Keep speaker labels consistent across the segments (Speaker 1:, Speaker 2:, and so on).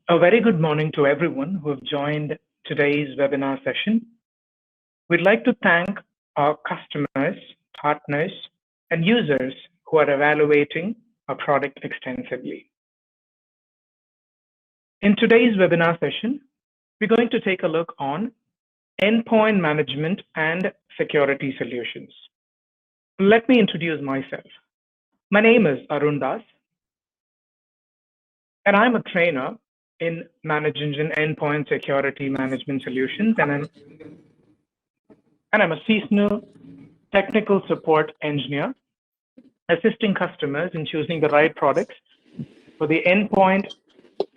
Speaker 1: A very good morning to everyone who have joined today's webinar session. We'd like to thank our customers, partners, and users who are evaluating our product extensively. In today's webinar session, we're going to take a look on endpoint management and security solutions. Let me introduce myself. My name is Arun Das, and I'm a trainer in Manage Engine Endpoint Security Management Solutions, and I'm a seasonal technical support engineer, assisting customers in choosing the right products for the endpoint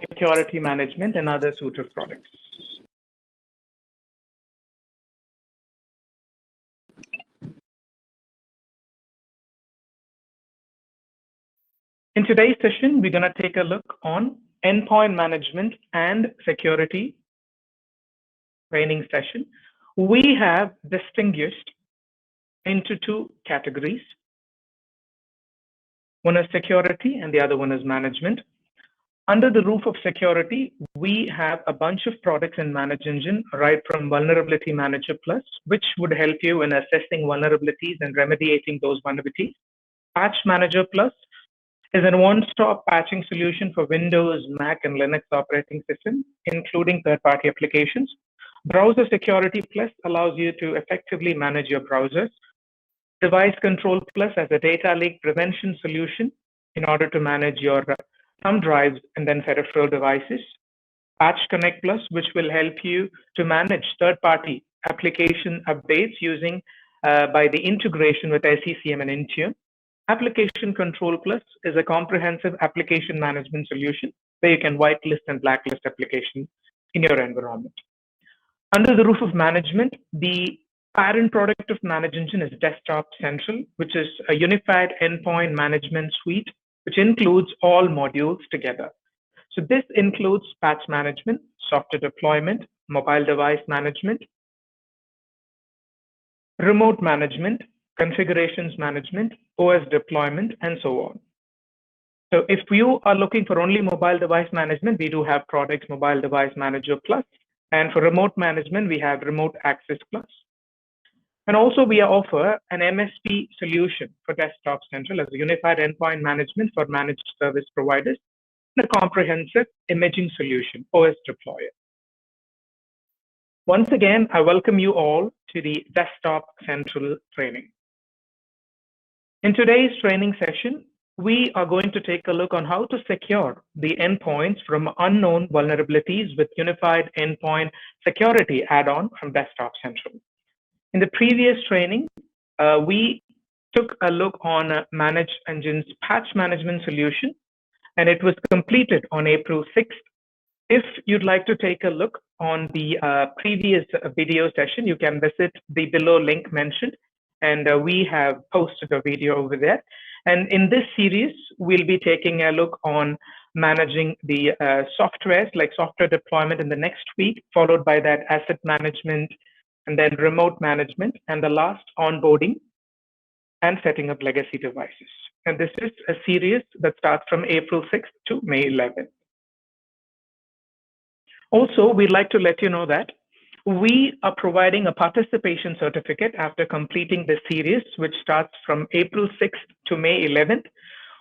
Speaker 1: security management and other suite of products. In today's session, we're going to take a look on endpoint management and security training session. We have distinguished into two categories. One is security and the other one is management. Under the roof of security, we have a bunch of products in Manage Engine, right from Vulnerability Manager Plus, which would help you in assessing vulnerabilities and remediating those vulnerabilities. Patch Manager Plus is a one-stop patching solution for Windows, Mac, and Linux operating systems, including third-party applications. Browser Security Plus allows you to effectively manage your browsers. Device Control Plus as a data leak prevention solution in order to manage your thumb drives and then peripheral devices. Patch Connect Plus, which will help you to manage third-party application updates using by the integration with SCCM and Intune. Application Control Plus is a comprehensive application management solution where you can whitelist and blacklist applications in your environment. Under the roof of management, the parent product of Manage Engine is Desktop Central, which is a unified endpoint management suite, which includes all modules together. So this includes patch management, software deployment, mobile device management, remote management, configurations management, OS deployment, and so on. So if you are looking for only mobile device management, we do have products Mobile Device Manager Plus. And for remote management, we have Remote Access Plus. And also we offer an MSP solution for Desktop Central as a unified endpoint management for managed service providers and a comprehensive imaging solution, OS Deployer. Once again, I welcome you all to the Desktop Central training. In today's training session, we are going to take a look on how to secure the endpoints from unknown vulnerabilities with Unified Endpoint Security add-on from Desktop Central. In the previous training, we took a look on Manage Engine's patch management solution, and it was completed on April 6th. If you'd like to take a look on the previous video session, you can visit the below link mentioned, and we have posted a video over there. And in this series, we'll be taking a look on managing the softwares like software deployment in the next week, followed by that asset management, and then remote management, and the last onboarding and setting up legacy devices. And this is a series that starts from April 6th to May 11th. Also, we'd like to let you know that we are providing a participation certificate after completing this series, which starts from April 6th to May 11th.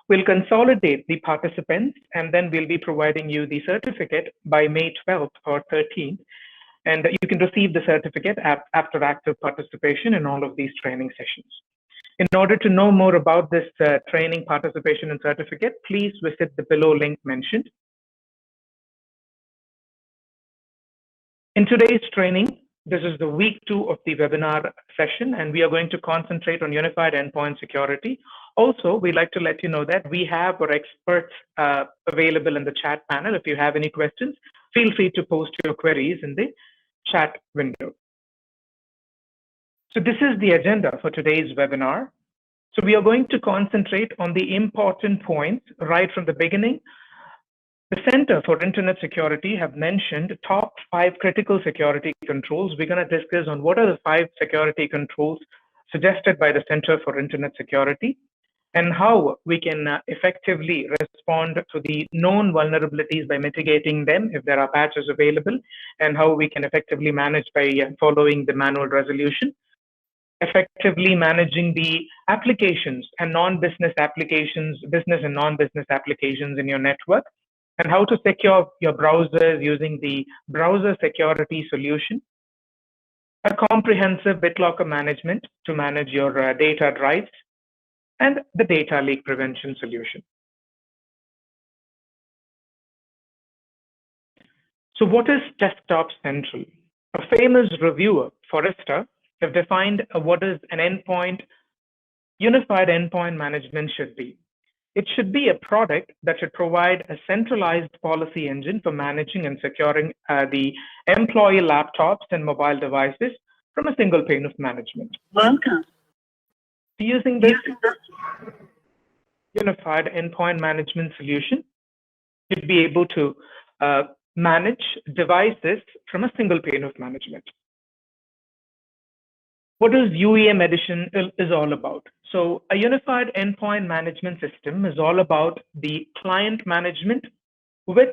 Speaker 1: We'll consolidate the participants, and then we'll be providing you the certificate by May 12th or 13th. And you can receive the certificate after active participation in all of these training sessions. In order to know more about this training participation and certificate, please visit the below link mentioned. In today's training, this is the week 2 of the webinar session, and we are going to concentrate on unified endpoint security. Also, we'd like to let you know that we have our experts available in the chat panel. If you have any questions, feel free to post your queries in the chat window. So this is the agenda for today's webinar. So we are going to concentrate on the important points right from the beginning. The Center for Internet Security have mentioned top 5 critical security controls. We're going to discuss on what are the 5 security controls suggested by the Center for Internet Security and how we can effectively respond to the known vulnerabilities by mitigating them if there are patches available, and how we can effectively manage by following the manual resolution. Effectively managing the applications and non-business applications, business and non-business applications in your network, and how to secure your browsers using the browser security solution. A comprehensive BitLocker management to manage your data drives, and the data leak prevention solution. So what is Desktop Central? A famous reviewer, Forrester, have defined what is an unified endpoint management should be. It should be a product that should provide a centralized policy engine for managing and securing the employee laptops and mobile devices from a single pane of management.
Speaker 2: Welcome.
Speaker 1: Using this unified endpoint management solution, you'd be able to manage devices from a single pane of management. What is UEM edition is all about? So a unified endpoint management system is all about the client management with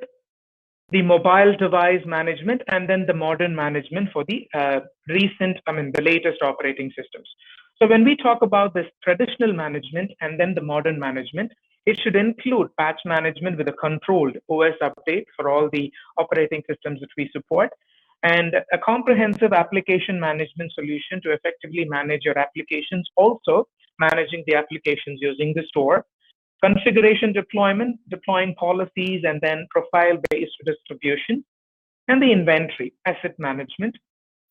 Speaker 1: the mobile device management, and then the modern management for the the latest operating systems. So when we talk about this traditional management and then the modern management, it should include patch management with a controlled OS update for all the operating systems that we support, and a comprehensive application management solution to effectively manage your applications, also managing the applications using the store, configuration deployment, deploying policies, and then profile-based distribution, and the inventory asset management,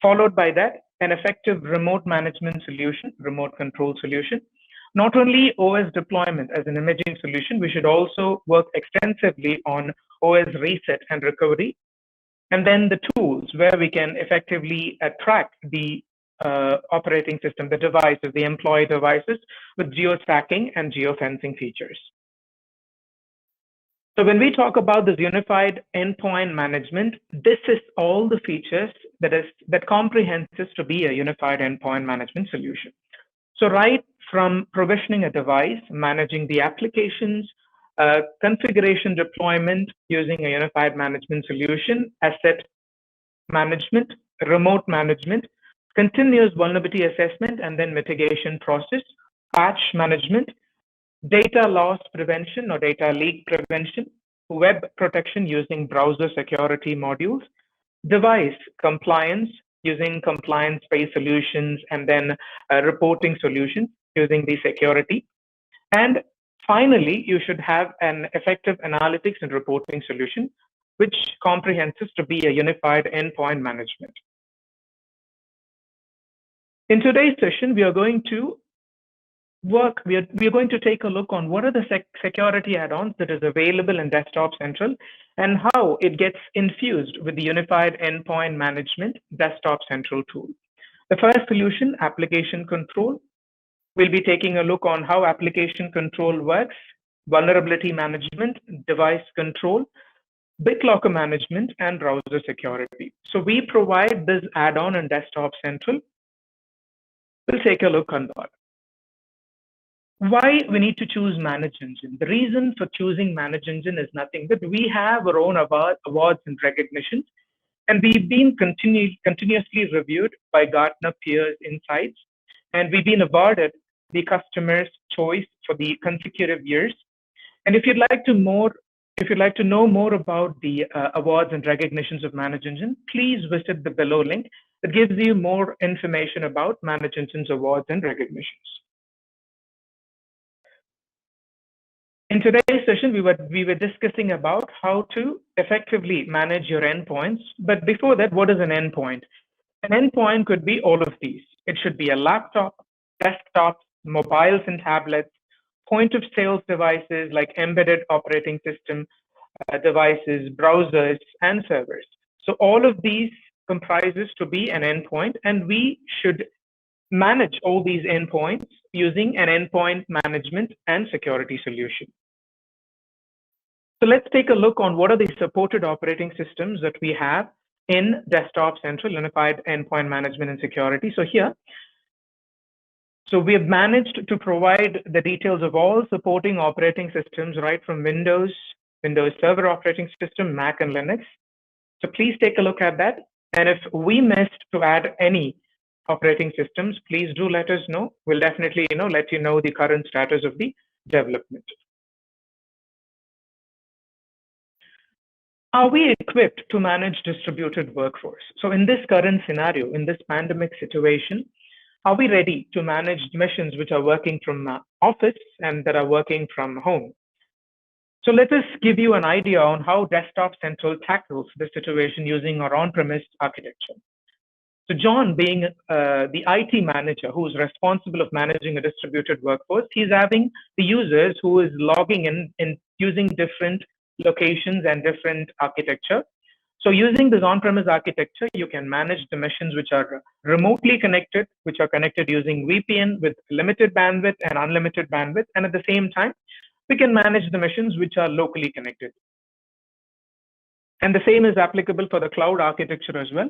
Speaker 1: followed by that an effective remote management solution, remote control solution. Not only OS deployment as an imaging solution, we should also work extensively on OS reset and recovery, and then the tools where we can effectively track the operating system, the devices, the employee devices, with geostacking and geofencing features. So when we talk about this unified endpoint management, this is all the features that comprehends to be a unified endpoint management solution. So right from provisioning a device, managing the applications, configuration deployment using a unified management solution, asset management, remote management, continuous vulnerability assessment and then mitigation process, patch management, data loss prevention or data leak prevention, web protection using browser security modules, device compliance using compliance-based solutions, and then reporting solutions using the security. And finally, you should have an effective analytics and reporting solution, which comprehends to be a unified endpoint management. In today's session, we are going to take a look on what are the security add-ons that is available in Desktop Central and how it gets infused with the Unified Endpoint Management Desktop Central tool. The first solution, application control. We'll be taking a look on how application control works, vulnerability management, device control, BitLocker management, and browser security. So we provide this add-on in Desktop Central. We'll take a look on that. Why we need to choose Manage Engine? The reason for choosing Manage Engine is nothing but we have our own awards and recognitions, and we've been continuously reviewed by Gartner Peers Insights, and we've been awarded the customer's choice for the consecutive years. And if you'd like to know more about the awards and recognitions of Manage Engine, please visit the below link that gives you more information about Manage Engine's awards and recognitions. In today's session, we were discussing about how to effectively manage your endpoints. But before that, what is an endpoint? An endpoint could be all of these. It should be a laptop, desktop, mobiles and tablets, point of sales devices like embedded operating system devices, browsers, and servers. So all of these comprises to be an endpoint, and we should manage all these endpoints using an endpoint management and security solution. So let's take a look on what are the supported operating systems that we have in Desktop Central Unified Endpoint Management and Security. So here, So we have managed to provide the details of all supporting operating systems, right from Windows, Windows Server operating system, Mac and Linux. So please take a look at that. And if we missed to add any operating systems, please do let us know. We'll definitely, let you know the current status of the development. Are we equipped to manage distributed workforce? So in this current scenario, in this pandemic situation, are we ready to manage missions which are working from office and that are working from home? So let us give you an idea on how Desktop Central tackles the situation using our on-premise architecture. So John, being the IT manager who is responsible of managing a distributed workforce, he's having the users who is logging in using different locations and different architecture. So using this on-premise architecture, you can manage the machines which are remotely connected, which are connected using VPN with limited bandwidth and unlimited bandwidth. And at the same time, we can manage the machines which are locally connected. And the same is applicable for the cloud architecture as well.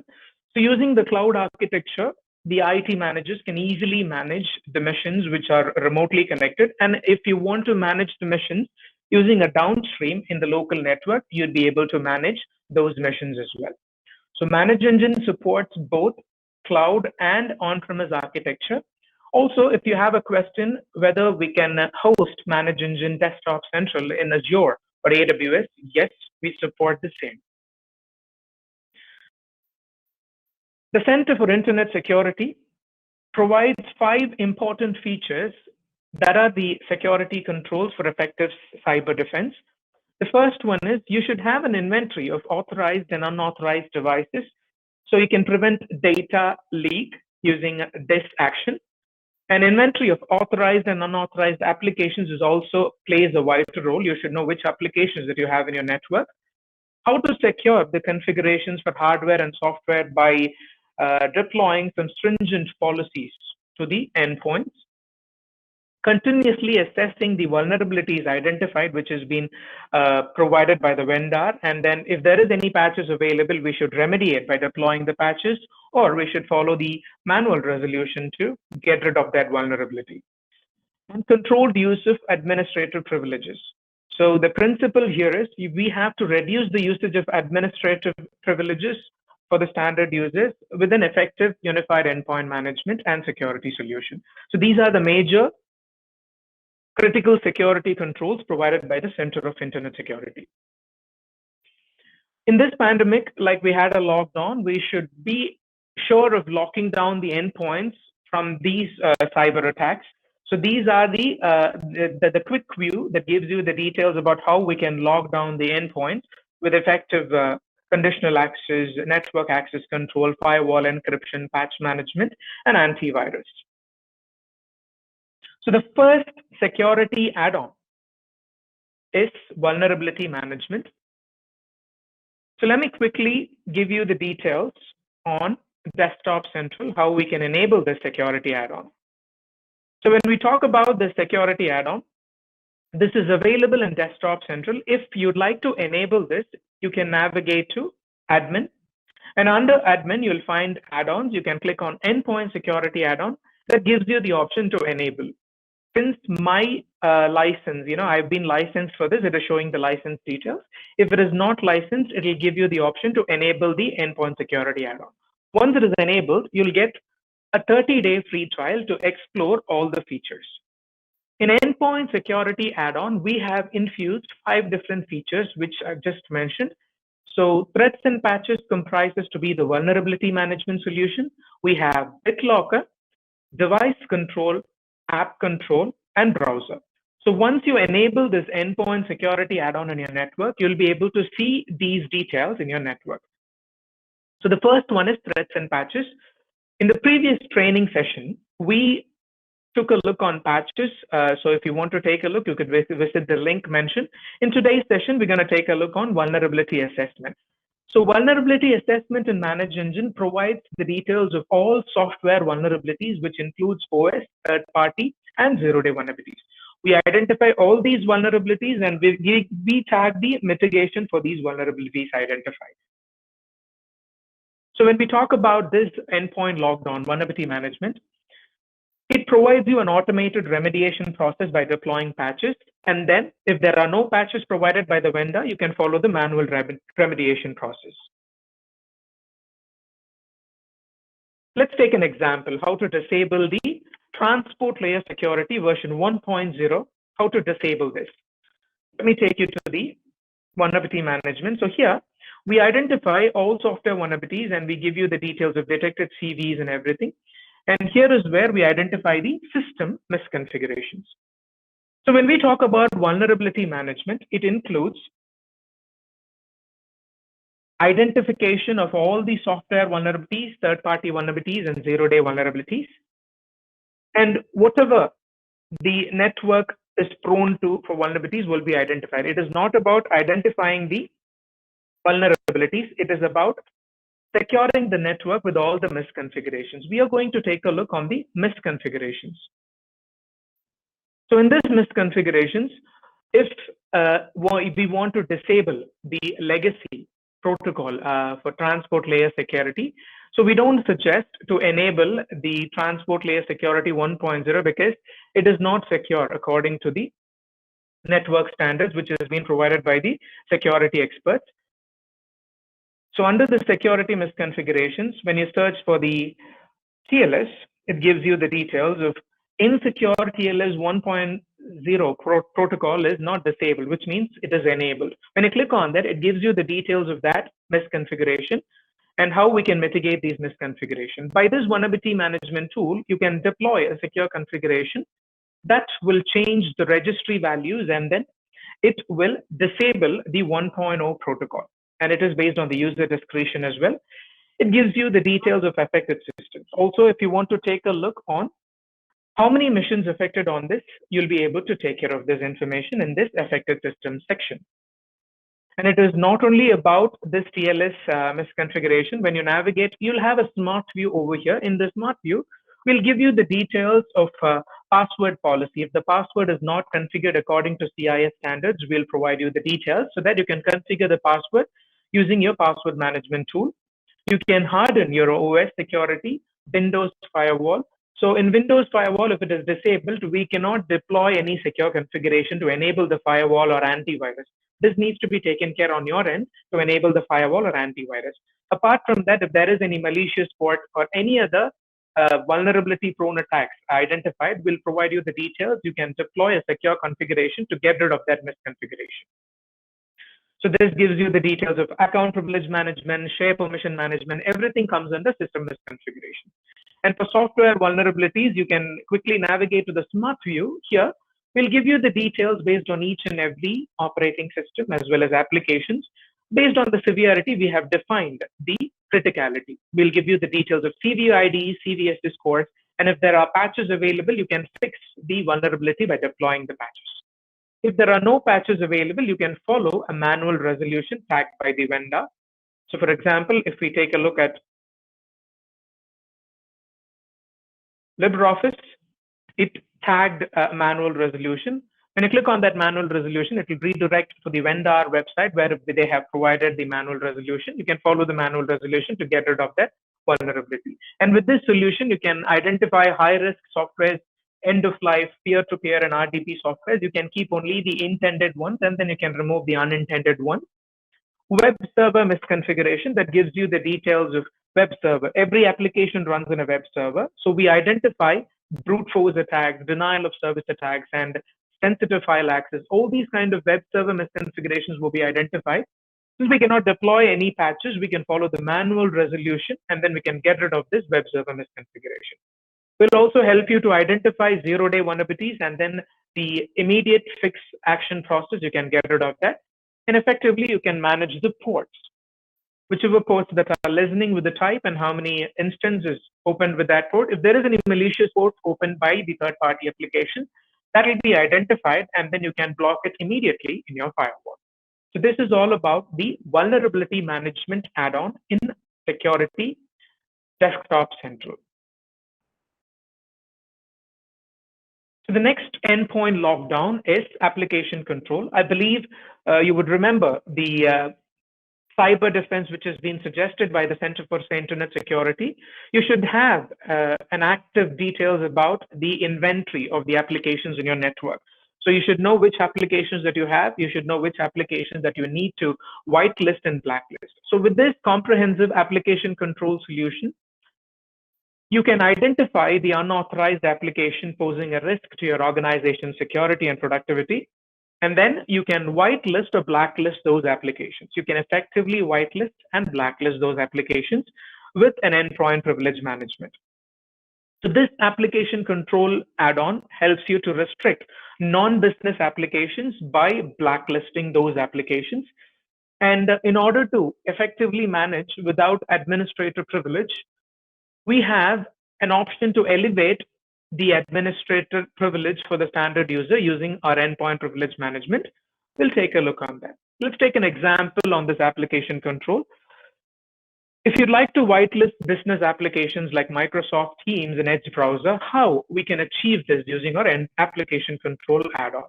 Speaker 1: So using the cloud architecture, the IT managers can easily manage the machines which are remotely connected. And if you want to manage the machines using a downstream in the local network, you'd be able to manage those machines as well. So Manage Engine supports both cloud and on-premise architecture. Also, if you have a question whether we can host Manage Engine Desktop Central in Azure or AWS, yes, we support the same. The Center for Internet Security provides 5 important features that are the security controls for effective cyber defense. The first one is you should have an inventory of authorized and unauthorized devices so you can prevent data leak using this action. An inventory of authorized and unauthorized applications is also plays a vital role. You should know which applications that you have in your network. How to secure the configurations for hardware and software by deploying some stringent policies to the endpoints. Continuously assessing the vulnerabilities identified, which has been provided by the vendor. And then if there is any patches available, we should remediate by deploying the patches, or we should follow the manual resolution to get rid of that vulnerability. And controlled use of administrative privileges. So the principle here is we have to reduce the usage of administrative privileges for the standard users with an effective unified endpoint management and security solution. So these are the major critical security controls provided by the Center of Internet Security. In this pandemic, like we had a lockdown, we should be sure of locking down the endpoints from these cyber attacks. So these are the quick view that gives you the details about how we can lock down the endpoints with effective conditional access, network access control, firewall encryption, patch management, and antivirus. So the first security add-on is vulnerability management. So let me quickly give you the details on Desktop Central, how we can enable the security add-on. So when we talk about the security add-on, this is available in Desktop Central. If you'd like to enable this, you can navigate to Admin. And under Admin, you'll find add-ons. You can click on Endpoint Security Add-on. That gives you the option to enable. Since my license, I've been licensed for this, it is showing the license details. If it is not licensed, it will give you the option to enable the endpoint security add-on. Once it is enabled, you'll get a 30-day free trial to explore all the features. In endpoint security add-on, we have infused 5 different features, which I've just mentioned. So threats and patches comprises to be the vulnerability management solution. We have BitLocker, device control, app control, and browser. So once you enable this endpoint security add-on in your network, you'll be able to see these details in your network. So the first one is threats and patches. In the previous training session, we took a look on patches. So if you want to take a look, you could visit the link mentioned. In today's session, we're going to take a look on vulnerability assessment. So vulnerability assessment in Manage Engine provides the details of all software vulnerabilities, which includes OS, third-party, and zero-day vulnerabilities. We identify all these vulnerabilities and we tag the mitigation for these vulnerabilities identified. So when we talk about this endpoint lockdown vulnerability management, It provides you an automated remediation process by deploying patches. And then if there are no patches provided by the vendor, you can follow the manual remediation process. Let's take an example, how to disable the transport layer security version 1.0, how to disable this. Let me take you to the vulnerability management. So here we identify all software vulnerabilities and we give you the details of detected CVs and everything. And here is where we identify the system misconfigurations. So when we talk about vulnerability management, it includes identification of all the software vulnerabilities, third-party vulnerabilities, and zero-day vulnerabilities. And whatever the network is prone to for vulnerabilities will be identified. It is not about identifying the vulnerabilities. It is about securing the network with all the misconfigurations. We are going to take a look on the misconfigurations. So in this misconfigurations, if we want to disable the legacy protocol for transport layer security, so we don't suggest to enable the transport layer security 1.0 because it is not secure according to the network standards, which has been provided by the security experts. So under the security misconfigurations, when you search for the TLS, it gives you the details of insecure TLS 1.0 protocol is not disabled, which means it is enabled. When you click on that, it gives you the details of that misconfiguration and how we can mitigate these misconfigurations. By this vulnerability management tool, you can deploy a secure configuration that will change the registry values and then it will disable the 1.0 protocol. And it is based on the user discretion as well. It gives you the details of affected systems. Also, if you want to take a look on how many missions affected on this, you'll be able to take care of this information in this affected systems section. And it is not only about this TLS misconfiguration. When you navigate, you'll have a smart view over here. In the smart view, we'll give you the details of password policy. If the password is not configured according to CIS standards, we'll provide you the details so that you can configure the password using your password management tool. You can harden your OS security, Windows firewall. So in Windows firewall, if it is disabled, we cannot deploy any secure configuration to enable the firewall or antivirus. This needs to be taken care on your end to enable the firewall or antivirus. Apart from that, if there is any malicious port or any other vulnerability prone attacks identified, we'll provide you the details. You can deploy a secure configuration to get rid of that misconfiguration. So this gives you the details of account privilege management, share permission management, everything comes under system misconfiguration. And for software vulnerabilities, you can quickly navigate to the smart view. Here, we'll give you the details based on each and every operating system as well as applications. Based on the severity, we have defined the criticality. We'll give you the details of CVID, CVS scores, and if there are patches available, you can fix the vulnerability by deploying the patches. If there are no patches available, you can follow a manual resolution tagged by the vendor. So for example, if we take a look at LibreOffice, it tagged a manual resolution. When you click on that manual resolution, it will redirect to the vendor website where they have provided the manual resolution. You can follow the manual resolution to get rid of that vulnerability. And with this solution, you can identify high-risk software, end-of-life, peer-to-peer, and RDP software. You can keep only the intended ones, and then you can remove the unintended ones. Web server misconfiguration, that gives you the details of web server. Every application runs in a web server. So we identify brute force attacks, denial of service attacks, and sensitive file access. All these kind of web server misconfigurations will be identified. Since we cannot deploy any patches, we can follow the manual resolution, and then we can get rid of this web server misconfiguration. We'll also help you to identify zero-day vulnerabilities, and then the immediate fix action process, you can get rid of that. And effectively, you can manage the ports, whichever ports that are listening with the type and how many instances opened with that port. If there is any malicious port opened by the third-party application, that will be identified, and then you can block it immediately in your firewall. So this is all about the vulnerability management add-on in Security Desktop Central. So the next endpoint lockdown is application control. I believe you would remember the cyber defense, which has been suggested by the Center for Internet Security, you should have an active details about the inventory of the applications in your network. So you should know which applications that you have. You should know which applications that you need to whitelist and blacklist. So with this comprehensive application control solution, you can identify the unauthorized application posing a risk to your organization's security and productivity. And then you can whitelist or blacklist those applications. You can effectively whitelist and blacklist those applications with an endpoint privilege management. So this application control add-on helps you to restrict non-business applications by blacklisting those applications. And in order to effectively manage without administrator privilege, we have an option to elevate the administrator privilege for the standard user using our endpoint privilege management. We'll take a look on that. Let's take an example on this application control. If you'd like to whitelist business applications like Microsoft Teams and Edge browser, how we can achieve this using our application control add-on.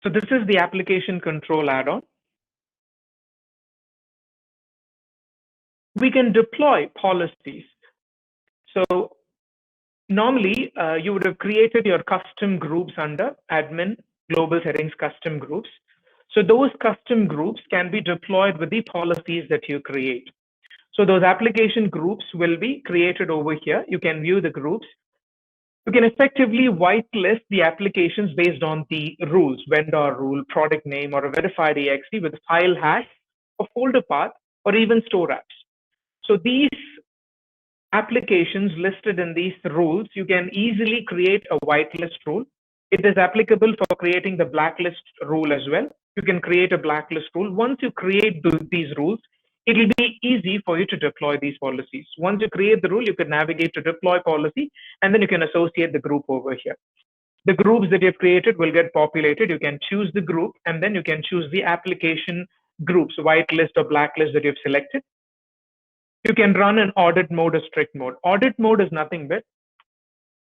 Speaker 1: So this is the application control add-on. We can deploy policies. So normally, you would have created your custom groups under admin, global settings, custom groups. So those custom groups can be deployed with the policies that you create. So those application groups will be created over here. You can view the groups. You can effectively whitelist the applications based on the rules, vendor rule, product name, or a verified exe with file hash, or folder path, or even store apps. So these applications listed in these rules, you can easily create a whitelist rule. It is applicable for creating the blacklist rule as well. You can create a blacklist rule. Once you create these rules, it will be easy for you to deploy these policies. Once you create the rule, you can navigate to deploy policy, and then you can associate the group over here. The groups that you've created will get populated. You can choose the group, and then you can choose the application groups, whitelist or blacklist that you've selected. You can run an audit mode or strict mode. Audit mode is nothing but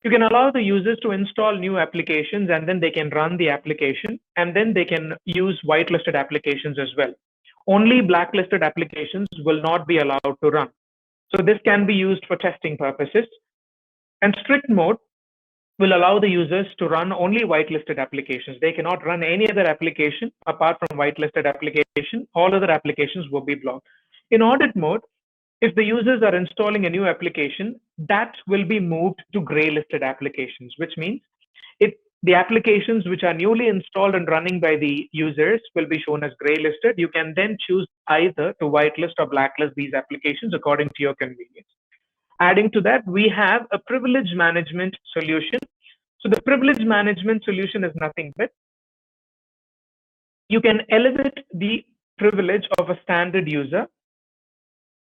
Speaker 1: you can allow the users to install new applications, and then they can run the application, and then they can use whitelisted applications as well. Only blacklisted applications will not be allowed to run. So this can be used for testing purposes. And strict mode will allow the users to run only whitelisted applications. They cannot run any other application apart from whitelisted application. All other applications will be blocked. In audit mode, if the users are installing a new application, that will be moved to gray listed applications, which means the applications which are newly installed and running by the users will be shown as gray listed. You can then choose either to whitelist or blacklist these applications according to your convenience. Adding to that, we have a privilege management solution. So the privilege management solution is nothing but you can elevate the privilege of a standard user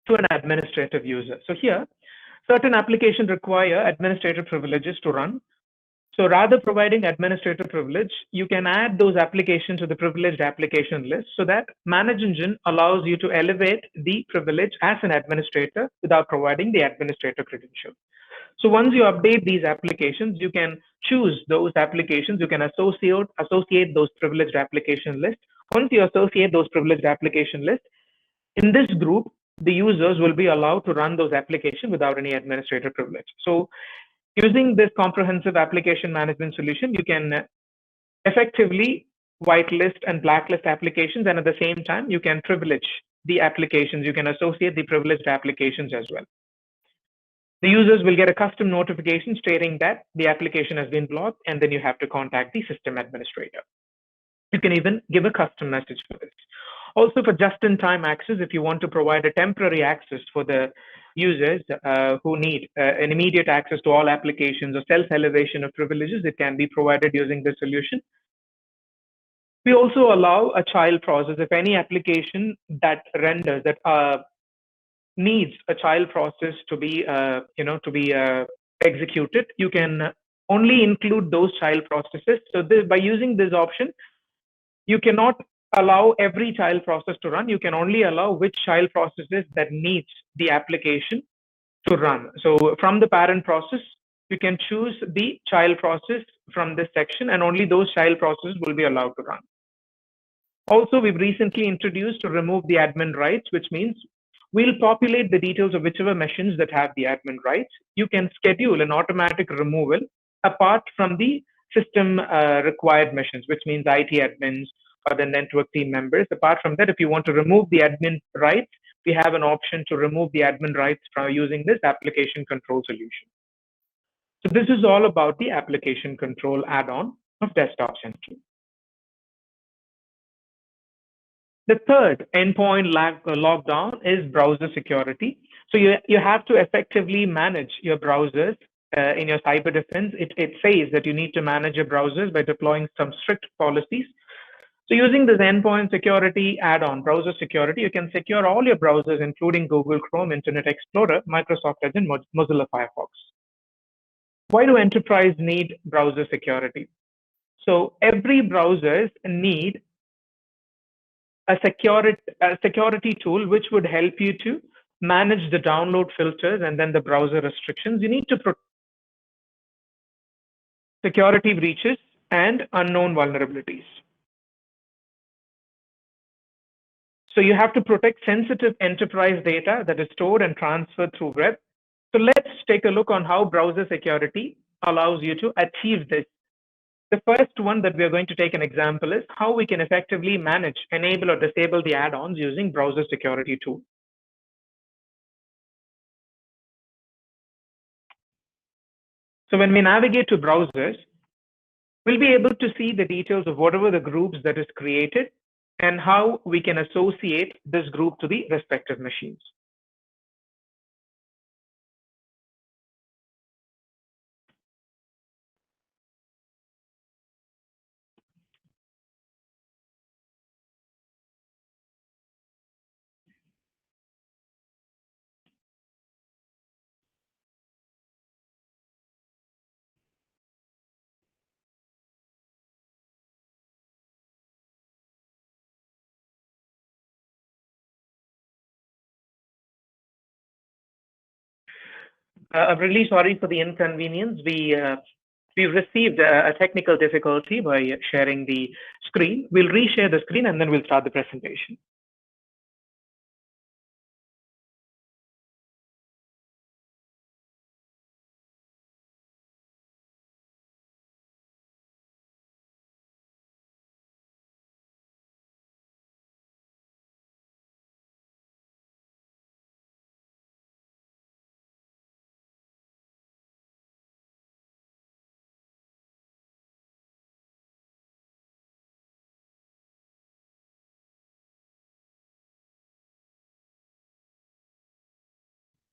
Speaker 1: to an administrative user. So here, certain applications require administrative privileges to run. So rather providing administrator privilege, you can add those applications to the privileged application list so that Manage Engine allows you to elevate the privilege as an administrator without providing the administrator credential. So once you update these applications, you can choose those applications. You can associate those privileged application list. Once you associate those privileged application list, in this group, the users will be allowed to run those applications without any administrator privilege. So using this comprehensive application management solution, you can effectively whitelist and blacklist applications, and at the same time, you can privilege the applications. You can associate the privileged applications as well. The users will get a custom notification stating that the application has been blocked, and then you have to contact the system administrator. You can even give a custom message for this. Also, for just-in-time access, if you want to provide a temporary access for the users who need an immediate access to all applications or self-elevation of privileges, it can be provided using this solution. We also allow a child process. If any application that renders, that needs a child process to be, executed, you can only include those child processes. So by using this option, you cannot allow every child process to run. You can only allow which child processes that needs the application to run. So from the parent process, you can choose the child process from this section, and only those child processes will be allowed to run. Also, we've recently introduced to remove the admin rights, which means we'll populate the details of whichever machines that have the admin rights. You can schedule an automatic removal apart from the system required machines, which means IT admins or the network team members. Apart from that, if you want to remove the admin rights, we have an option to remove the admin rights from using this application control solution. So this is all about the application control add-on of Desktop Central. The third endpoint lockdown is browser security. So you have to effectively manage your browsers in your cyber defense. It says that you need to manage your browsers by deploying some strict policies. So using this endpoint security add-on, browser security, you can secure all your browsers, including Google Chrome, Internet Explorer, Microsoft Edge, and Mozilla Firefox. Why do enterprise need browser security? So every browsers need a security tool which would help you to manage the download filters and then the browser restrictions. You need to protect security breaches and unknown vulnerabilities. So you have to protect sensitive enterprise data that is stored and transferred through web. So let's take a look on how browser security allows you to achieve this. The first one that we are going to take an example is how we can effectively manage, enable, or disable the add-ons using browser security tool. So when we navigate to browsers, we'll be able to see the details of whatever the groups that is created and how we can associate this group to the respective machines. I'm really sorry for the inconvenience. We've received a technical difficulty by sharing the screen. We'll reshare the screen and then we'll start the presentation.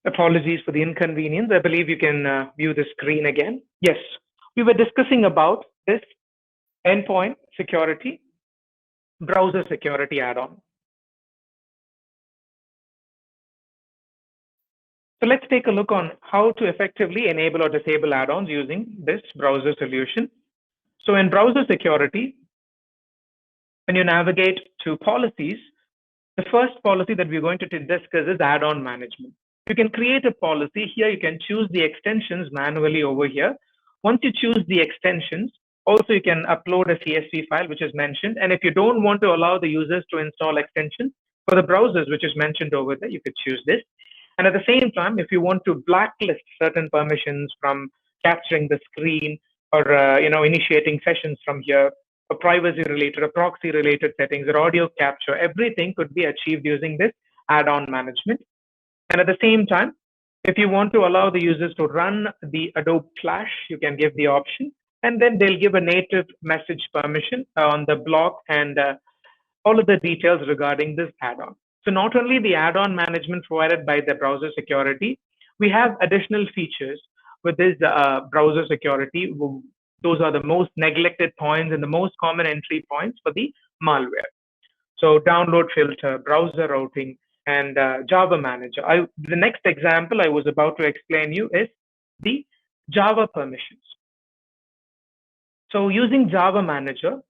Speaker 1: Apologies for the inconvenience. I believe you can view the screen again. Yes, we were discussing about this endpoint security, browser security add-on. So let's take a look on how to effectively enable or disable add-ons using this browser solution. So in browser security, when you navigate to policies, the first policy that we're going to discuss is add-on management. You can create a policy here. You can choose the extensions manually over here. Once you choose the extensions, also you can upload a CSV file, which is mentioned. And if you don't want to allow the users to install extensions for the browsers, which is mentioned over there, you could choose this. And at the same time, if you want to blacklist certain permissions from capturing the screen or initiating sessions from here, or privacy related or proxy related settings or audio capture, everything could be achieved using this add-on management. And at the same time, if you want to allow the users to run the Adobe Flash, you can give the option, and then they'll give a native message permission on the block and all of the details regarding this add-on. So not only the add-on management provided by the browser security, we have additional features with this browser security. Those are the most neglected points and the most common entry points for the malware. So download filter, browser routing, and Java manager. The next example I was about to explain you is the Java permissions. So using Java manager,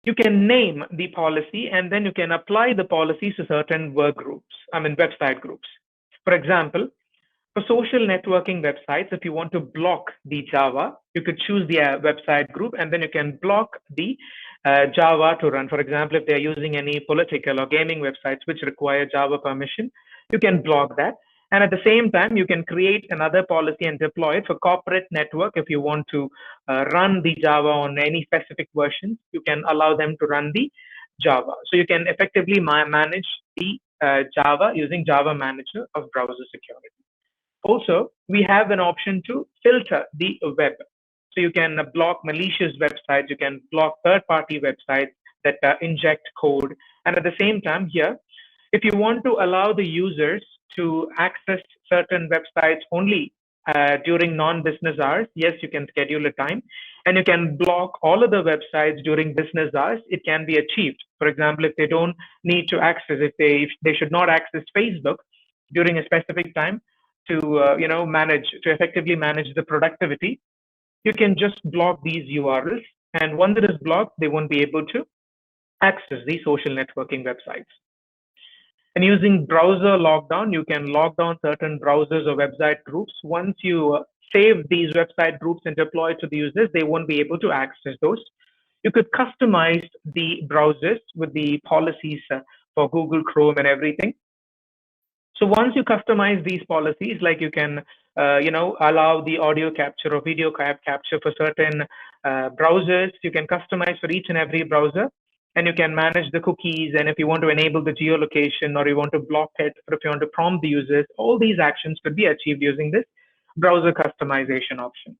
Speaker 1: you can name the policy and then you can apply the policies to certain work groups, website groups. For example, For social networking websites, if you want to block the Java, you could choose the website group, and then you can block the Java to run. For example, if they're using any political or gaming websites which require Java permission, you can block that. And at the same time, you can create another policy and deploy it for corporate network. If you want to run the Java on any specific version, you can allow them to run the Java. So you can effectively manage the Java using Java Manager of browser security. Also, we have an option to filter the web. So you can block malicious websites, you can block third-party websites that inject code. And at the same time here, if you want to allow the users to access certain websites only during non-business hours, yes, you can schedule a time. And you can block all of the websites during business hours. It can be achieved. For example, if they don't need to access, if they should not access Facebook during a specific time, to effectively manage the productivity, you can just block these URLs, and once it is blocked, they won't be able to access the social networking websites. And using browser lockdown, you can lock down certain browsers or website groups. Once you save these website groups and deploy to the users, they won't be able to access those. You could customize the browsers with the policies for Google Chrome and everything. So once you customize these policies, like you can, allow the audio capture or video capture for certain browsers, you can customize for each and every browser, and you can manage the cookies. And if you want to enable the geolocation, or you want to block it, or if you want to prompt the users, all these actions could be achieved using this browser customization option.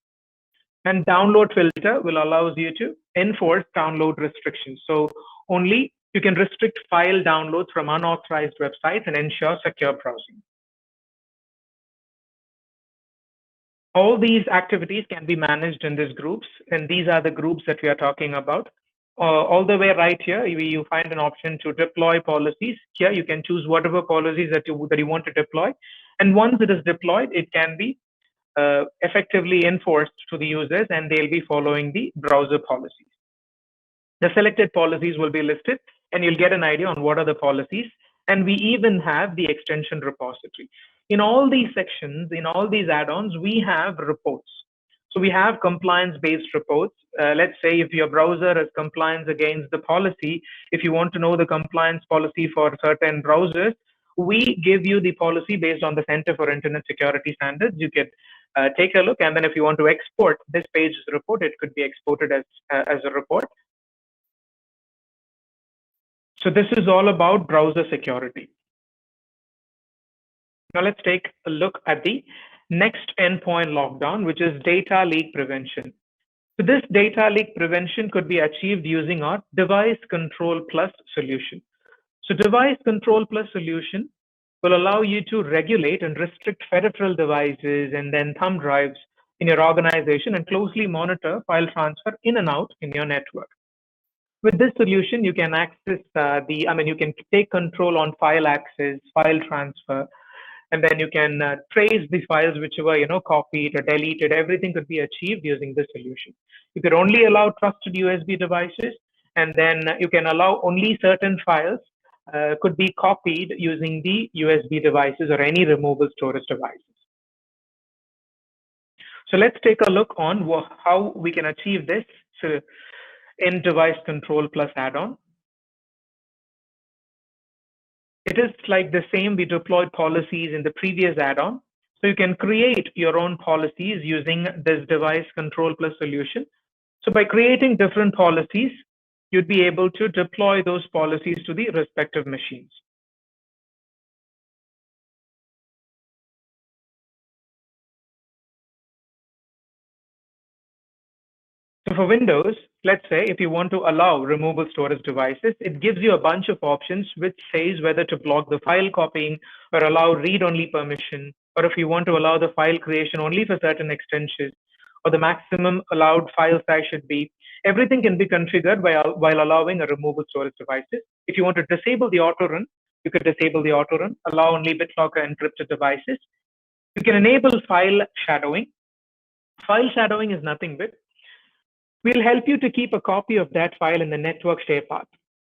Speaker 1: And download filter will allow you to enforce download restrictions. So only you can restrict file downloads from unauthorized websites and ensure secure browsing. All these activities can be managed in these groups, and these are the groups that we are talking about. All the way right here, you find an option to deploy policies. Here you can choose whatever policies that you want to deploy, and once it is deployed, it can be effectively enforced to the users, and they'll be following the browser policies. The selected policies will be listed, and you'll get an idea on what are the policies. And we even have the extension repository. In all these sections, in all these add-ons, we have reports. So we have compliance-based reports. Let's say if your browser has compliance against the policy, if you want to know the compliance policy for certain browsers, we give you the policy based on the Center for Internet Security Standards. You can take a look, and then if you want to export this page's report, it could be exported as a report. So this is all about browser security. Now let's take a look at the next endpoint lockdown, which is data leak prevention. So this data leak prevention could be achieved using our Device Control Plus solution. So Device Control Plus solution will allow you to regulate and restrict peripheral devices and then thumb drives in your organization and closely monitor file transfer in and out in your network. With this solution, you can access you can take control on file access, file transfer, and then you can trace the files whichever copied or deleted. Everything could be achieved using this solution. You could only allow trusted USB devices, and then you can allow only certain files could be copied using the USB devices or any removable storage devices. So let's take a look on how we can achieve this in Device Control Plus add-on. It is like the same. We deployed policies in the previous add-on. So you can create your own policies using this Device Control Plus solution. So by creating different policies, you'd be able to deploy those policies to the respective machines. So for Windows, let's say if you want to allow removable storage devices, it gives you a bunch of options which says whether to block the file copying or allow read-only permission, or if you want to allow the file creation only for certain extensions, or the maximum allowed file size should be. Everything can be configured while allowing a removable storage devices. If you want to disable the auto run, you could disable the auto run, allow only BitLocker encrypted devices. You can enable file shadowing. File shadowing is nothing but we'll help you to keep a copy of that file in the network share path.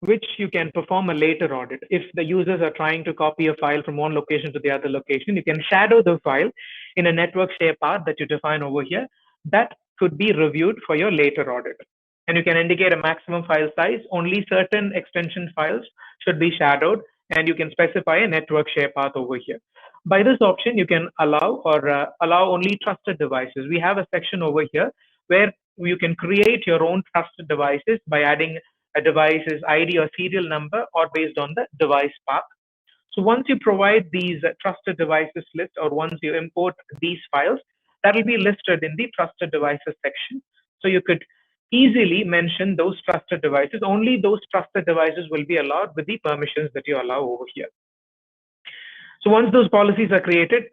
Speaker 1: which you can perform a later audit. If the users are trying to copy a file from one location to the other location, you can shadow the file in a network share path that you define over here. That could be reviewed for your later audit. And you can indicate a maximum file size. Only certain extension files should be shadowed, and you can specify a network share path over here. By this option, you can allow only trusted devices. We have a section over here where you can create your own trusted devices by adding a device's ID or serial number, or based on the device path. So once you provide these trusted devices list, or once you import these files, that will be listed in the trusted devices section. So you could easily mention those trusted devices. Only those trusted devices will be allowed with the permissions that you allow over here. So once those policies are created,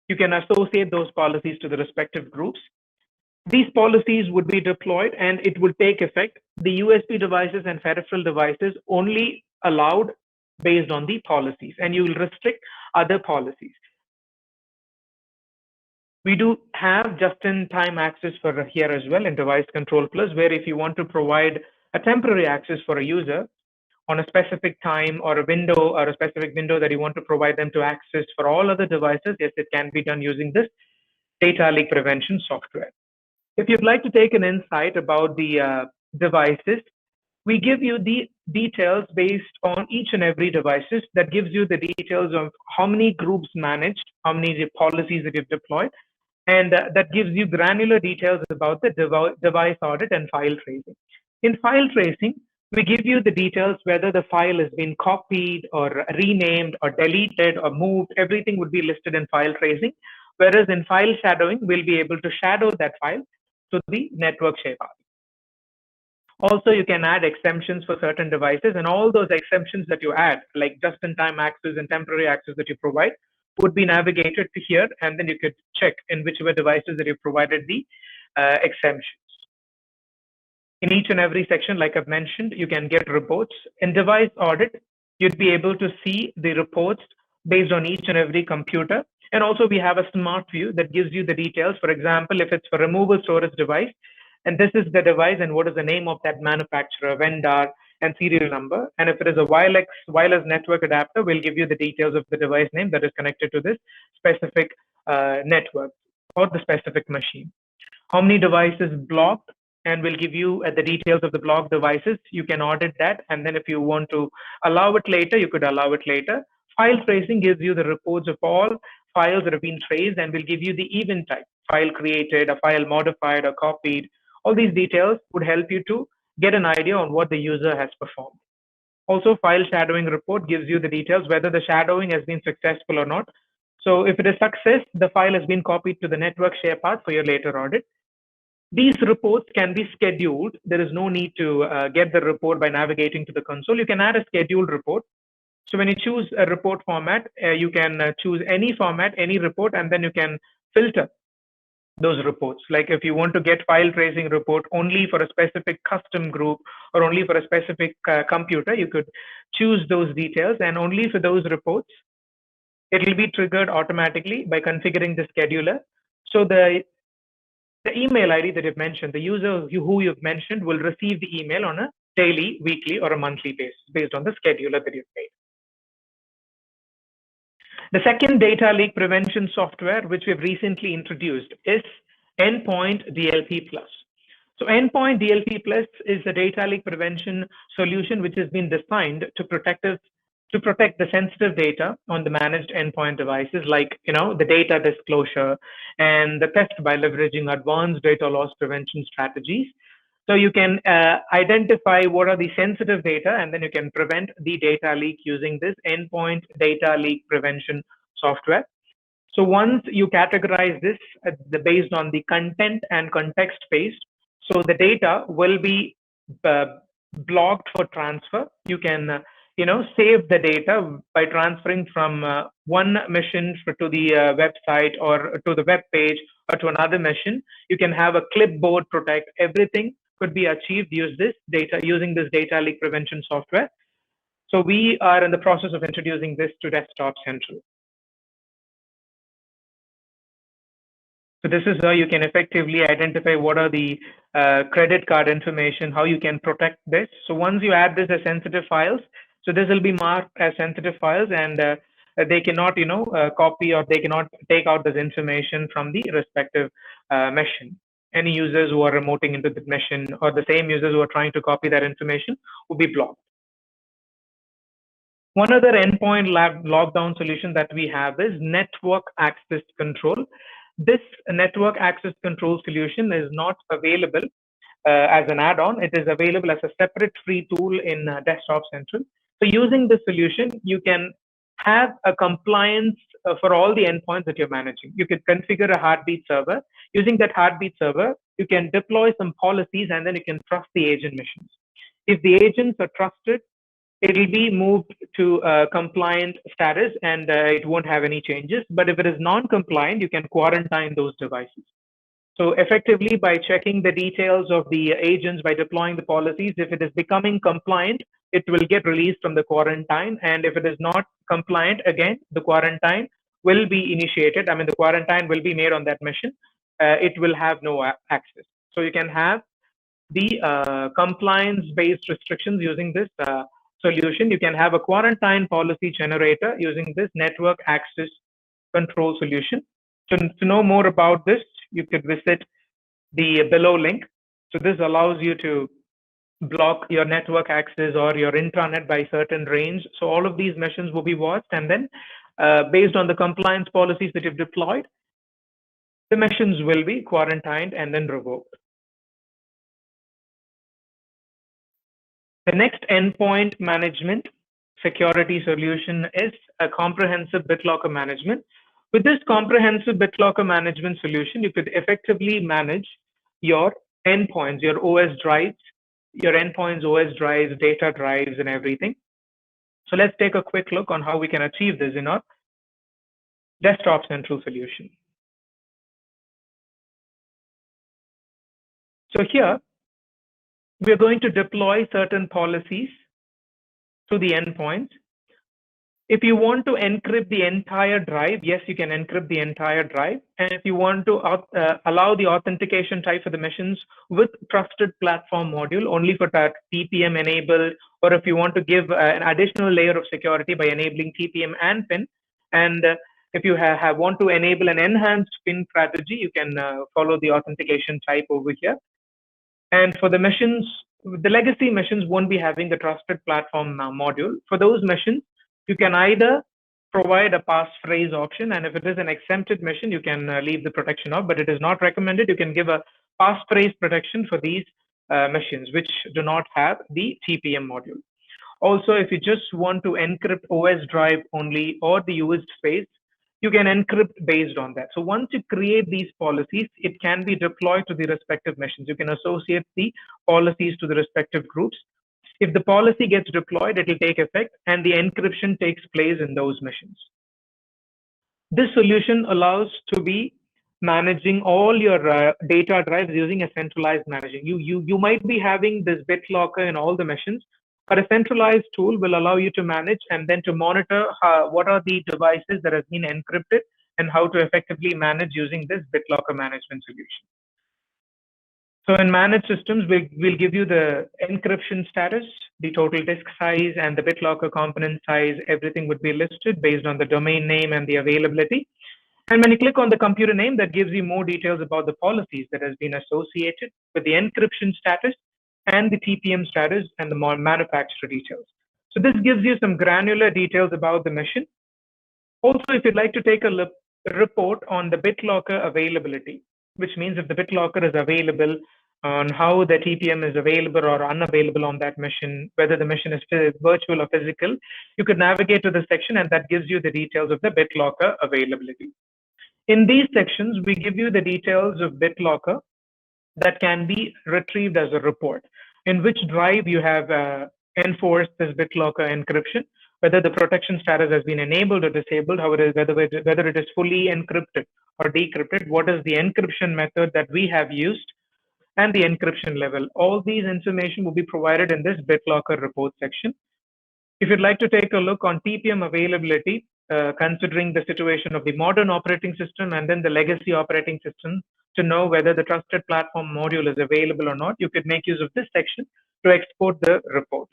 Speaker 1: you can associate those policies to the respective groups. These policies would be deployed and it would take effect. The USB devices and peripheral devices only allowed based on the policies, and you will restrict other policies. We do have just-in-time access for here as well in Device Control Plus, where if you want to provide a temporary access for a user on a specific time, or a window, or a specific window that you want to provide them to access for all other devices, yes, it can be done using this data leak prevention software. If you'd like to take an insight about the devices, we give you the details based on each and every devices. That gives you the details of how many groups managed, how many policies that you've deployed, and that gives you granular details about the device audit and file tracing. In file tracing, we give you the details whether the file has been copied or renamed or deleted or moved. Everything would be listed in file tracing, whereas in file shadowing, we'll be able to shadow that file to the network share path. Also, you can add exemptions for certain devices, and all those exemptions that you add, like just-in-time access and temporary access that you provide, would be navigated to here, and then you could check in whichever devices that you provided the exemptions. In each and every section, like I've mentioned, you can get reports. In device audit, you'd be able to see the reports based on each and every computer. And also we have a smart view that gives you the details. For example, if it's for removable storage device, and this is the device and what is the name of that manufacturer, vendor, and serial number. And if it is a wireless network adapter, we'll give you the details of the device name that is connected to this specific network or the specific machine. How many devices blocked, and we'll give you the details of the blocked devices. You can audit that, and then if you want to allow it later, you could allow it later. File tracing gives you the reports of all files that have been traced, and will give you the event type, file created, a file modified or copied. All these details would help you to get an idea on what the user has performed. Also, file shadowing report gives you the details whether the shadowing has been successful or not. So if it is success, the file has been copied to the network share path for your later audit. These reports can be scheduled. There is no need to get the report by navigating to the console. You can add a scheduled report. So when you choose a report format, you can choose any format, any report, and then you can filter those reports. Like if you want to get file tracing report only for a specific custom group or only for a specific computer, you could choose those details, and only for those reports, it will be triggered automatically by configuring the scheduler. So the email ID that you've mentioned, the user who you've mentioned will receive the email on a daily, weekly, or a monthly basis based on the scheduler that you've made. The second data leak prevention software, which we've recently introduced, is Endpoint DLP Plus. So Endpoint DLP Plus is a data leak prevention solution which has been designed to protect the sensitive data on the managed endpoint devices, like the data disclosure and the test by leveraging advanced data loss prevention strategies. So you can identify what are the sensitive data, and then you can prevent the data leak using this Endpoint Data Leak Prevention software. So once you categorize this based on the content and context based, so the data will be blocked for transfer. You can save the data by transferring from one machine to the website or to the web page or to another machine. You can have a clipboard protect. Everything could be achieved using this data leak prevention software. So we are in the process of introducing this to Desktop Central. So this is how you can effectively identify what are the credit card information, how you can protect this. So once you add this as sensitive files, so this will be marked as sensitive files, and they cannot, copy, or they cannot take out this information from the respective machine. Any users who are remoting into the machine, or the same users who are trying to copy that information, will be blocked. One other endpoint lockdown solution that we have is network access control. This network access control solution is not available as an add-on. It is available as a separate free tool in Desktop Central. So using this solution, you can have a compliance for all the endpoints that you're managing. You could configure a heartbeat server. Using that heartbeat server, you can deploy some policies, and then you can trust the agent missions. If the agents are trusted, it will be moved to compliant status, and it won't have any changes. But if it is non-compliant, you can quarantine those devices. So effectively, by checking the details of the agents, by deploying the policies, if it is becoming compliant, it will get released from the quarantine. And if it is not compliant, again, the quarantine will be initiated. I mean, the quarantine will be made on that mission. It will have no access. So you can have the compliance-based restrictions using this solution. You can have a quarantine policy generator using this network access control solution. So to know more about this, you could visit the below link. So this allows you to block your network access or your intranet by certain range. So all of these missions will be watched, and then based on the compliance policies that you've deployed, the missions will be quarantined and then revoked. The next endpoint management security solution is a comprehensive BitLocker management. With this comprehensive BitLocker management solution, you could effectively manage your endpoints, your OS drives, your endpoints, OS drives, data drives, and everything. So let's take a quick look on how we can achieve this in our Desktop Central solution. So here, we're going to deploy certain policies to the endpoints. If you want to encrypt the entire drive, yes, you can encrypt the entire drive. And if you want to allow the authentication type for the missions with trusted platform module only for that TPM enabled, or if you want to give an additional layer of security by enabling TPM and PIN, and if you want to enable an enhanced PIN strategy, you can follow the authentication type over here. And for the missions, the legacy missions won't be having the trusted platform module. For those missions, you can either provide a passphrase option, and if it is an exempted mission, you can leave the protection off, but it is not recommended. You can give a passphrase protection for these missions, which do not have the TPM module. Also, if you just want to encrypt OS drive only or the used space, you can encrypt based on that. So once you create these policies, it can be deployed to the respective missions. You can associate the policies to the respective groups. If the policy gets deployed, it will take effect, and the encryption takes place in those missions. This solution allows to be managing all your data drives using a centralized managing. You might be having this BitLocker in all the missions, but a centralized tool will allow you to manage and then to monitor what are the devices that have been encrypted and how to effectively manage using this BitLocker management solution. So in managed systems, we'll give you the encryption status, the total disk size, and the BitLocker component size. Everything would be listed based on the domain name and the availability. And when you click on the computer name, that gives you more details about the policies that has been associated with the encryption status and the TPM status and the manufacturer details. So this gives you some granular details about the mission. Also, if you'd like to take a report on the BitLocker availability, which means if the BitLocker is available, on how the TPM is available or unavailable on that mission, whether the mission is virtual or physical, you could navigate to the section, and that gives you the details of the BitLocker availability. In these sections, we give you the details of BitLocker that can be retrieved as a report, in which drive you have enforced this BitLocker encryption, whether the protection status has been enabled or disabled, whether it is fully encrypted or decrypted, what is the encryption method that we have used, and the encryption level. All these information will be provided in this BitLocker report section. If you'd like to take a look on TPM availability, considering the situation of the modern operating system and then the legacy operating system to know whether the trusted platform module is available or not, you could make use of this section to export the report.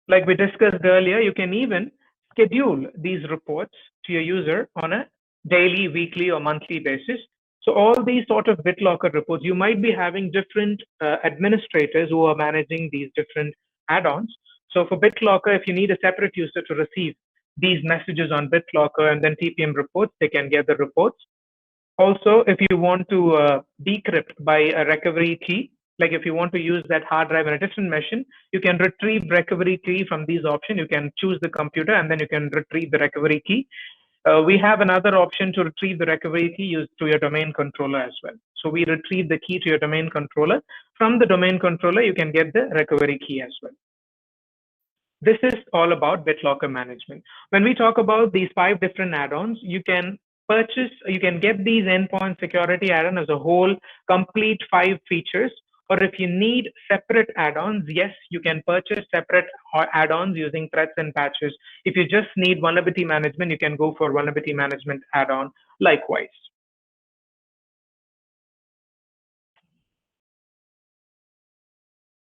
Speaker 1: Like we discussed earlier, you can even schedule these reports to your user on a daily, weekly, or monthly basis. So all these sort of BitLocker reports, you might be having different administrators who are managing these different add-ons. So for BitLocker, if you need a separate user to receive these messages on BitLocker and then TPM reports, they can get the reports. Also, if you want to decrypt by a recovery key, like if you want to use that hard drive in a different machine, you can retrieve recovery key from these options. You can choose the computer and then you can retrieve the recovery key. We have another option to retrieve the recovery key used to your domain controller as well. So we retrieve the key to your domain controller. From the domain controller, you can get the recovery key as well. This is all about BitLocker management. When we talk about these 5 different add-ons, you can get these endpoint security add-on as a whole, complete 5 features. Or if you need separate add-ons, yes, you can purchase separate add-ons using threats and patches. If you just need vulnerability management, you can go for vulnerability management add-on likewise.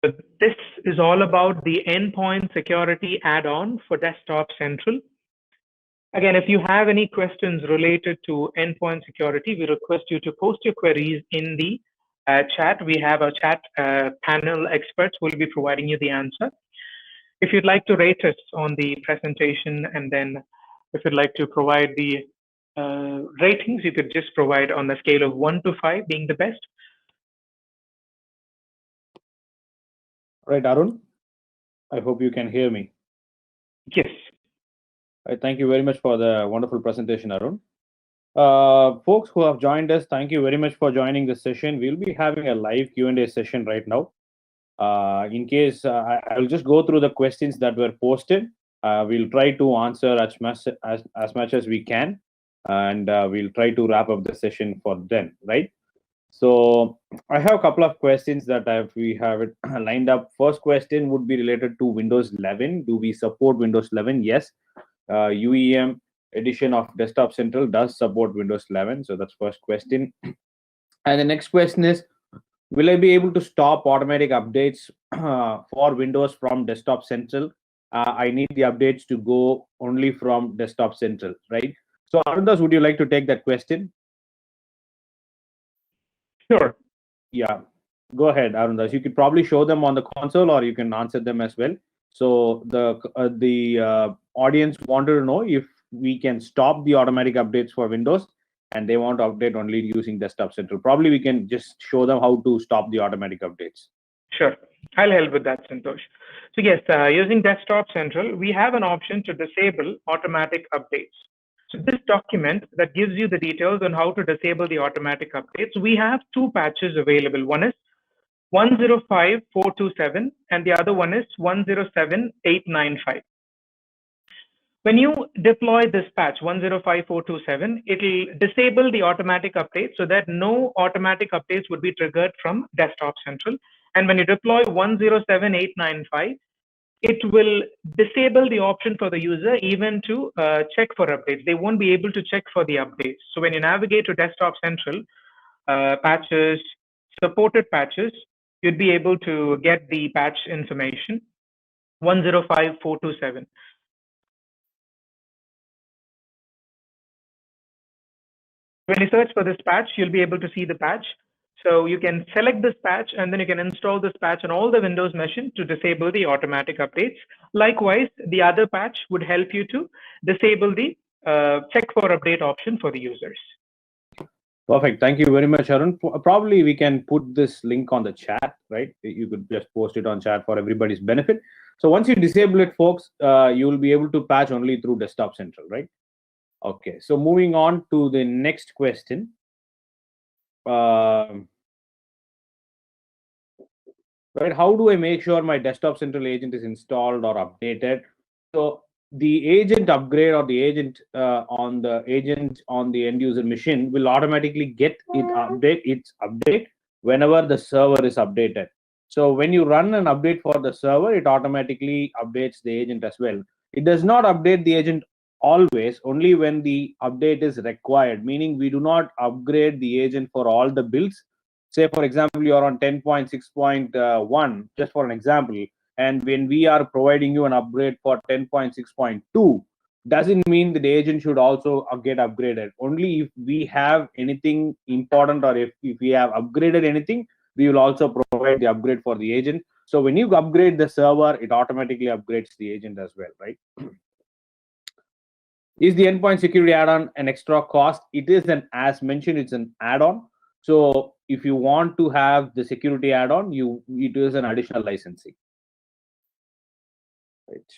Speaker 1: So this is all about the endpoint security add-on for Desktop Central. Again, if you have any questions related to endpoint security, we request you to post your queries in the chat. We have a chat panel experts who will be providing you the answer. If you'd like to rate us on the presentation, and then if you'd like to provide the ratings, you could just provide on the scale of 1 to 5 being the best.
Speaker 2: Right, Arun, I hope you can hear me.
Speaker 1: Yes.
Speaker 2: Right, thank you very much for the wonderful presentation, Arun. Folks who have joined us, thank you very much for joining this session. We'll be having a live Q&A session right now. In case I'll just go through the questions that were posted. We'll try to answer as much as we can, and we'll try to wrap up the session for them, right? So I have a couple of questions that we have it lined up. First question would be related to Windows 11. Do we support Windows 11? Yes. UEM edition of Desktop Central does support Windows 11. So that's first question. And the next question is, will I be able to stop automatic updates for Windows from Desktop Central? I need the updates to go only from Desktop Central, right? So Arundas, would you like to take that question?
Speaker 1: Sure.
Speaker 2: Yeah, go ahead, Arundas. You could probably show them on the console, or you can answer them as well. So the audience wanted to know if we can stop the automatic updates for Windows, and they want to update only using Desktop Central. Probably we can just show them how to stop the automatic updates.
Speaker 1: Sure, I'll help with that, Santosh. So yes, using Desktop Central, we have an option to disable automatic updates. So this document that gives you the details on how to disable the automatic updates, we have 2 patches available. One is 105.427 and the other one is 107.895. When you deploy this patch 105.427, it'll disable the automatic update so that no automatic updates would be triggered from Desktop Central. And when you deploy 107.895, it will disable the option for the user even to check for updates. They won't be able to check for the updates. So when you navigate to Desktop Central, patches, supported patches, you'd be able to get the patch information 105.427. When you search for this patch, you'll be able to see the patch. So you can select this patch and then you can install this patch on all the Windows machines to disable the automatic updates. Likewise, the other patch would help you to disable the check for update option for the users.
Speaker 2: Perfect. Thank you very much, Arun. Probably we can put this link on the chat, right? You could just post it on chat for everybody's benefit. So once you disable it, folks, you will be able to patch only through Desktop Central, right? Okay. So moving on to the next question. Right, how do I make sure my Desktop Central agent is installed or updated? So the agent upgrade or the agent on the end user machine will automatically get its update whenever the server is updated. So when you run an update for the server, it automatically updates the agent as well. It does not update the agent always only when the update is required, meaning we do not upgrade the agent for all the builds. Say, for example, you are on 10.6.1, just for an example, and when we are providing you an upgrade for 10.6.2, doesn't mean that the agent should also get upgraded. Only if we have anything important, or if we have upgraded anything, we will also provide the upgrade for the agent. So when you upgrade the server, it automatically upgrades the agent as well, right? Is the endpoint security add-on an extra cost? It is as mentioned, it's an add-on. So if you want to have the security add-on, it is an additional licensing. Right.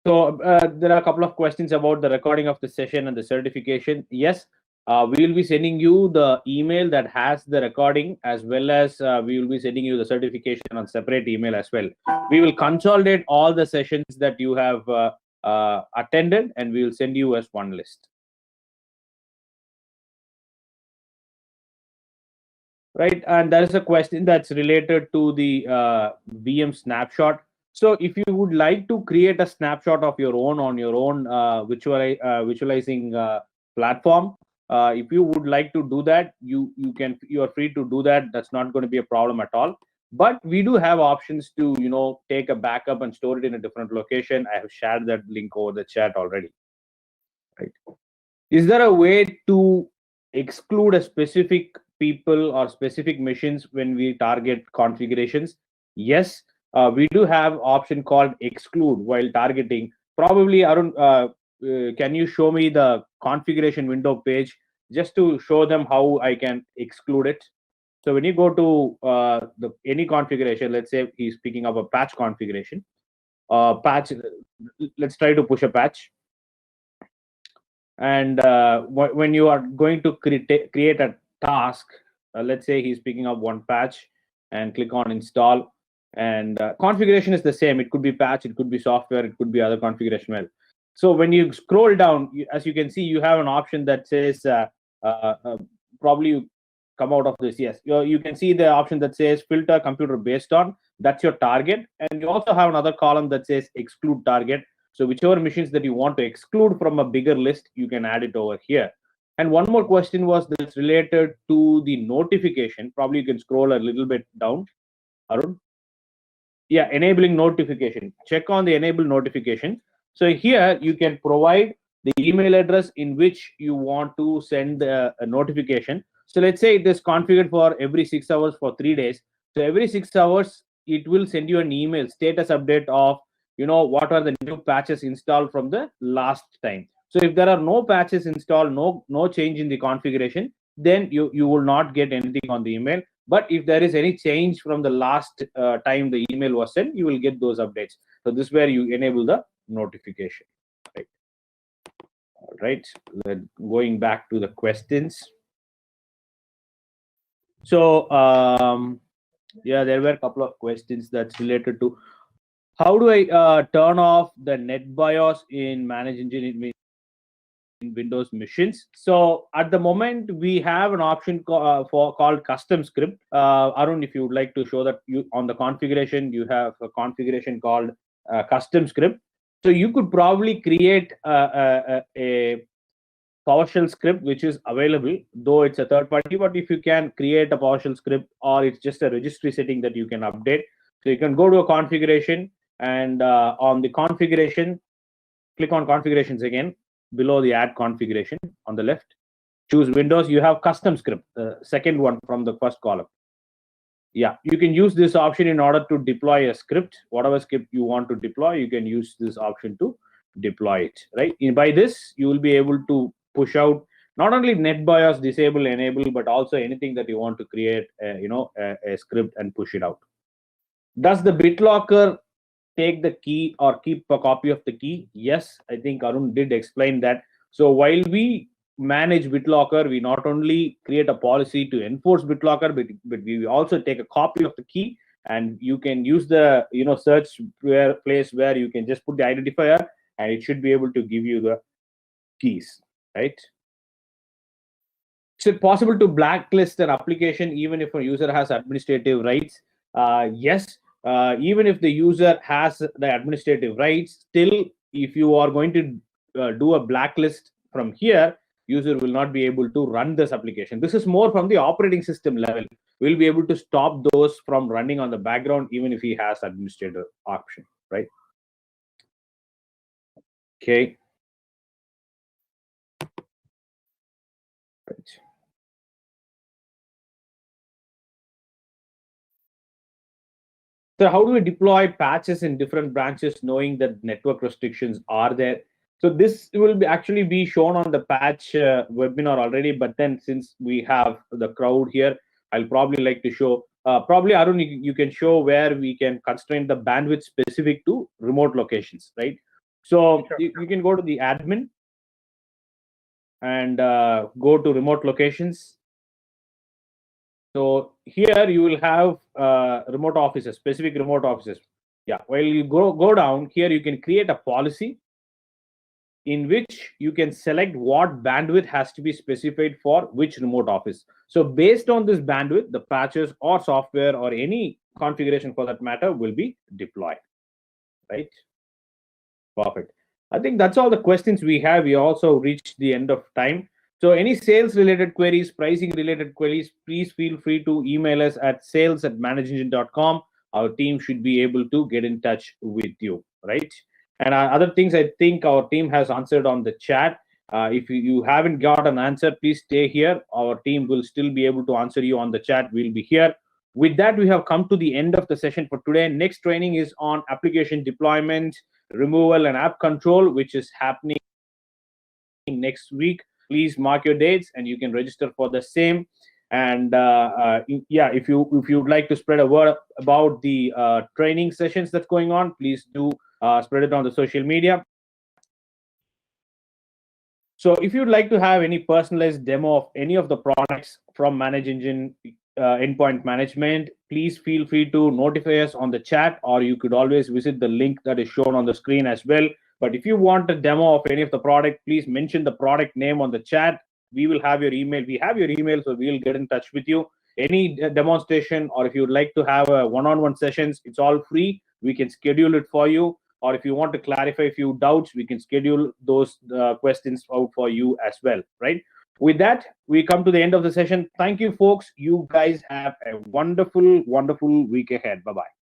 Speaker 2: So there are a couple of questions about the recording of the session and the certification. Yes, we will be sending you the email that has the recording, as well as we will be sending you the certification on separate email as well. We will consolidate all the sessions that you have attended, and we will send you as one list. Right, and there is a question that's related to the VM snapshot. So if you would like to create a snapshot of your own on your own visualizing platform, if you would like to do that, you are free to do that. That's not going to be a problem at all. But we do have options to take a backup and store it in a different location. I have shared that link over the chat already. Right. Is there a way to exclude a specific people or specific machines when we target configurations? Yes, we do have option called exclude while targeting. Probably, Arun, can you show me the configuration window page just to show them how I can exclude it? So when you go to any configuration, let's say he's picking up a patch configuration. Patch. Let's try to push a patch. And when you are going to create a task, let's say he's picking up one patch, and click on install, and configuration is the same. It could be patch, it could be software, it could be other configuration. Well, so when you scroll down, as you can see, you have an option that says probably you come out of this. Yes, you can see the option that says filter computer based on. That's your target, and you also have another column that says exclude target. So whichever machines that you want to exclude from a bigger list, you can add it over here. And one more question was that's related to the notification. Probably you can scroll a little bit down, Arun. Yeah, enabling notification. Check on the enable notification. So here you can provide the email address in which you want to send a notification. So let's say it is configured for every 6 hours for 3 days. So every 6 hours, it will send you an email status update of what are the new patches installed from the last time. So if there are no patches installed, no change in the configuration, then you will not get anything on the email. But if there is any change from the last time the email was sent, you will get those updates. So this is where you enable the notification. Right. All right. Going back to the questions. So yeah, there were a couple of questions that's related to how do I turn off the NetBIOS in Manage Engine in Windows machines. So at the moment, we have an option called custom script. Arun, if you would like to show that on the configuration, you have a configuration called custom script. So you could probably create a PowerShell script which is available, though it's a third party. But if you can create a PowerShell script, or it's just a registry setting that you can update, so you can go to a configuration, and on the configuration, click on configurations again. Below the add configuration on the left, choose Windows. You have custom script, the second one from the first column. Yeah, you can use this option in order to deploy a script. Whatever script you want to deploy, you can use this option to deploy it. Right. By this, you will be able to push out not only NetBIOS disable, enable, but also anything that you want to create, a script and push it out. Does the BitLocker take the key or keep a copy of the key? Yes, I think Arun did explain that. So while we manage BitLocker, we not only create a policy to enforce BitLocker, but we also take a copy of the key, and you can use the search place where you can just put the identifier, and it should be able to give you the keys. Right? Is it possible to blacklist an application even if a user has administrative rights? Yes. Even if the user has the administrative rights, still if you are going to do a blacklist from here, user will not be able to run this application. This is more from the operating system level. We'll be able to stop those from running on the background, even if he has administrator option, right? Okay. Right. So how do we deploy patches in different branches knowing that network restrictions are there? So this will actually be shown on the patch webinar already, but then since we have the crowd here, I'll probably like to show, probably Arun, you can show where we can constrain the bandwidth specific to remote locations, right? So
Speaker 1: Sure.
Speaker 2: you can go to the admin and go to remote locations. So here you will have remote offices, specific remote offices. Yeah, while you go down here, you can create a policy in which you can select what bandwidth has to be specified for which remote office. So based on this bandwidth, the patches or software or any configuration for that matter will be deployed, right? Perfect. I think that's all the questions we have. We also reached the end of time. So any sales related queries, pricing related queries, please feel free to email us at sales@manageengine.com. Our team should be able to get in touch with you, right? And other things I think our team has answered on the chat. If you haven't got an answer, please stay here. Our team will still be able to answer you on the chat. We'll be here. With that, we have come to the end of the session for today. Next training is on application deployment, removal, and app control, which is happening next week. Please mark your dates and you can register for the same. And yeah, if you'd like to spread a word about the training sessions that's going on, please do spread it on the social media. So if you'd like to have any personalized demo of any of the products from Manage Engine Endpoint Management, please feel free to notify us on the chat, or you could always visit the link that is shown on the screen as well. But if you want a demo of any of the product, please mention the product name on the chat. We will have your email. We have your email, so we'll get in touch with you. Any demonstration, or if you'd like to have a one-on-one sessions, it's all free. We can schedule it for you. Or if you want to clarify a few doubts, we can schedule those questions out for you as well, right? With that, we come to the end of the session. Thank you, folks. You guys have a wonderful, wonderful week ahead. Bye-bye.